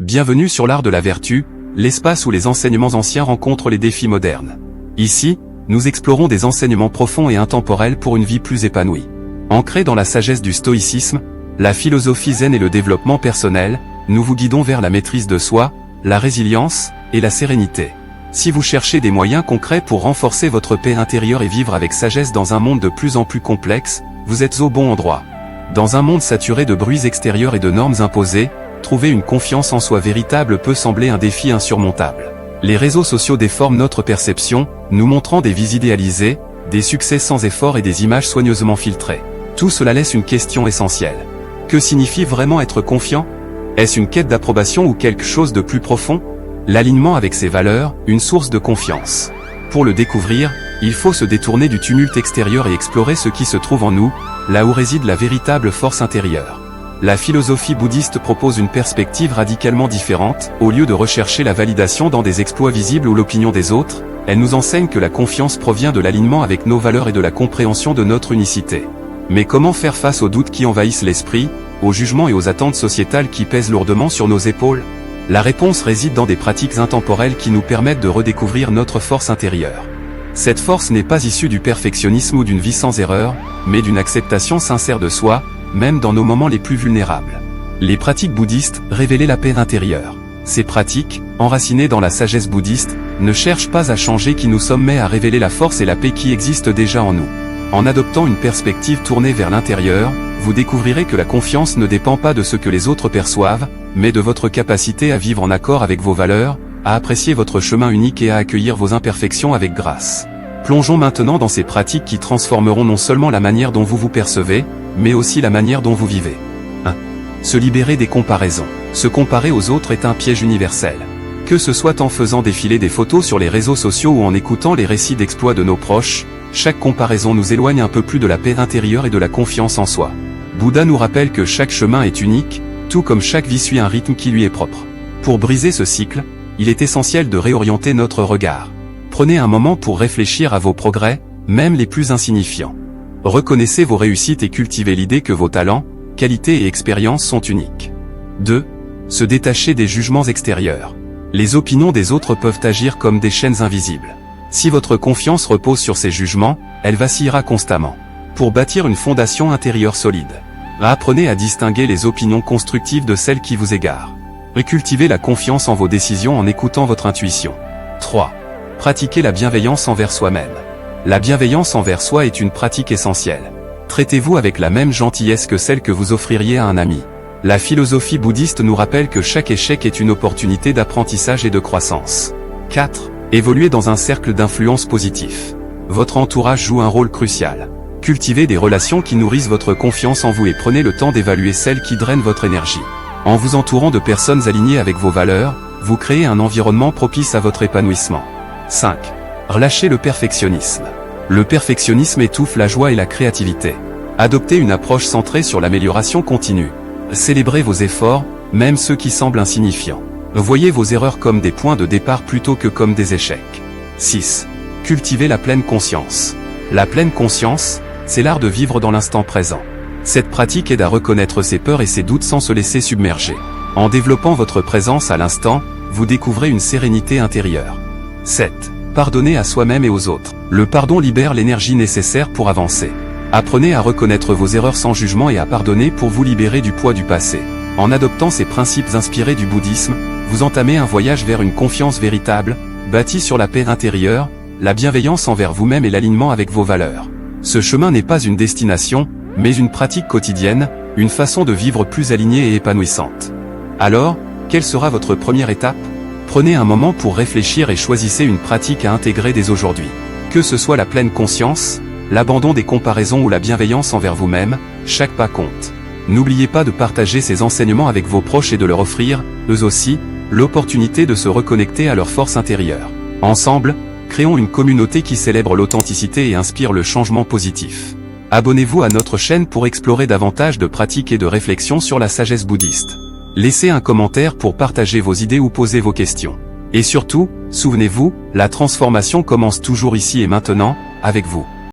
Bienvenue sur l'art de la vertu, l'espace où les enseignements anciens rencontrent les défis modernes. Ici, nous explorons des enseignements profonds et intemporels pour une vie plus épanouie. Ancrés dans la sagesse du stoïcisme, la philosophie zen et le développement personnel, nous vous guidons vers la maîtrise de soi, la résilience et la sérénité. Si vous cherchez des moyens concrets pour renforcer votre paix intérieure et vivre avec sagesse dans un monde de plus en plus complexe, vous êtes au bon endroit. Dans un monde saturé de bruits extérieurs et de normes imposées, trouver une confiance en soi véritable peut sembler un défi insurmontable. Les réseaux sociaux déforment notre perception, nous montrant des vies idéalisées, des succès sans effort et des images soigneusement filtrées. Tout cela laisse une question essentielle. Que signifie vraiment être confiant? Est-ce une quête d'approbation ou quelque chose de plus profond? L'alignement avec ses valeurs, une source de confiance. Pour le découvrir, il faut se détourner du tumulte extérieur et explorer ce qui se trouve en nous, là où réside la véritable force intérieure. La philosophie bouddhiste propose une perspective radicalement différente. Au lieu de rechercher la validation dans des exploits visibles ou l'opinion des autres, elle nous enseigne que la confiance provient de l'alignement avec nos valeurs et de la compréhension de notre unicité. Mais comment faire face aux doutes qui envahissent l'esprit, aux jugements et aux attentes sociétales qui pèsent lourdement sur nos épaules? La réponse réside dans des pratiques intemporelles qui nous permettent de redécouvrir notre force intérieure. Cette force n'est pas issue du perfectionnisme ou d'une vie sans erreur, mais d'une acceptation sincère de soi, même dans nos moments les plus vulnérables. Les pratiques bouddhistes révélaient la paix intérieure. Ces pratiques, enracinées dans la sagesse bouddhiste, ne cherchent pas à changer qui nous sommes mais à révéler la force et la paix qui existent déjà en nous. En adoptant une perspective tournée vers l'intérieur, vous découvrirez que la confiance ne dépend pas de ce que les autres perçoivent, mais de votre capacité à vivre en accord avec vos valeurs, à apprécier votre chemin unique et à accueillir vos imperfections avec grâce. Plongeons maintenant dans ces pratiques qui transformeront non seulement la manière dont vous vous percevez, mais aussi la manière dont vous vivez. 1. Se libérer des comparaisons. Se comparer aux autres est un piège universel. Que ce soit en faisant défiler des photos sur les réseaux sociaux ou en écoutant les récits d'exploits de nos proches, chaque comparaison nous éloigne un peu plus de la paix intérieure et de la confiance en soi. Bouddha nous rappelle que chaque chemin est unique, tout comme chaque vie suit un rythme qui lui est propre. Pour briser ce cycle, il est essentiel de réorienter notre regard. Prenez un moment pour réfléchir à vos progrès, même les plus insignifiants. Reconnaissez vos réussites et cultivez l'idée que vos talents, qualités et expériences sont uniques. 2. Se détacher des jugements extérieurs. Les opinions des autres peuvent agir comme des chaînes invisibles. Si votre confiance repose sur ces jugements, elle vacillera constamment. Pour bâtir une fondation intérieure solide, apprenez à distinguer les opinions constructives de celles qui vous égarent. Recultivez la confiance en vos décisions en écoutant votre intuition. 3. Pratiquez la bienveillance envers soi-même. La bienveillance envers soi est une pratique essentielle. Traitez-vous avec la même gentillesse que celle que vous offririez à un ami. La philosophie bouddhiste nous rappelle que chaque échec est une opportunité d'apprentissage et de croissance. 4. Évoluez dans un cercle d'influence positif. Votre entourage joue un rôle crucial. Cultivez des relations qui nourrissent votre confiance en vous et prenez le temps d'évaluer celles qui drainent votre énergie. En vous entourant de personnes alignées avec vos valeurs, vous créez un environnement propice à votre épanouissement. 5. Relâchez le perfectionnisme. Le perfectionnisme étouffe la joie et la créativité. Adoptez une approche centrée sur l'amélioration continue. Célébrez vos efforts, même ceux qui semblent insignifiants. Voyez vos erreurs comme des points de départ plutôt que comme des échecs. 6. Cultivez la pleine conscience. La pleine conscience, c'est l'art de vivre dans l'instant présent. Cette pratique aide à reconnaître ses peurs et ses doutes sans se laisser submerger. En développant votre présence à l'instant, vous découvrez une sérénité intérieure. 7. Pardonnez à soi-même et aux autres. Le pardon libère l'énergie nécessaire pour avancer. Apprenez à reconnaître vos erreurs sans jugement et à pardonner pour vous libérer du poids du passé. En adoptant ces principes inspirés du bouddhisme, vous entamez un voyage vers une confiance véritable, bâtie sur la paix intérieure, la bienveillance envers vous-même et l'alignement avec vos valeurs. Ce chemin n'est pas une destination, mais une pratique quotidienne, une façon de vivre plus alignée et épanouissante. Alors, quelle sera votre première étape? Prenez un moment pour réfléchir et choisissez une pratique à intégrer dès aujourd'hui. Que ce soit la pleine conscience, l'abandon des comparaisons ou la bienveillance envers vous-même, chaque pas compte. N'oubliez pas de partager ces enseignements avec vos proches et de leur offrir, eux aussi, l'opportunité de se reconnecter à leur force intérieure. Ensemble, créons une communauté qui célèbre l'authenticité et inspire le changement positif. Abonnez-vous à notre chaîne pour explorer davantage de pratiques et de réflexions sur la sagesse bouddhiste. Laissez un commentaire pour partager vos idées ou poser vos questions. Et surtout, souvenez-vous, la transformation commence toujours ici et maintenant, avec vous.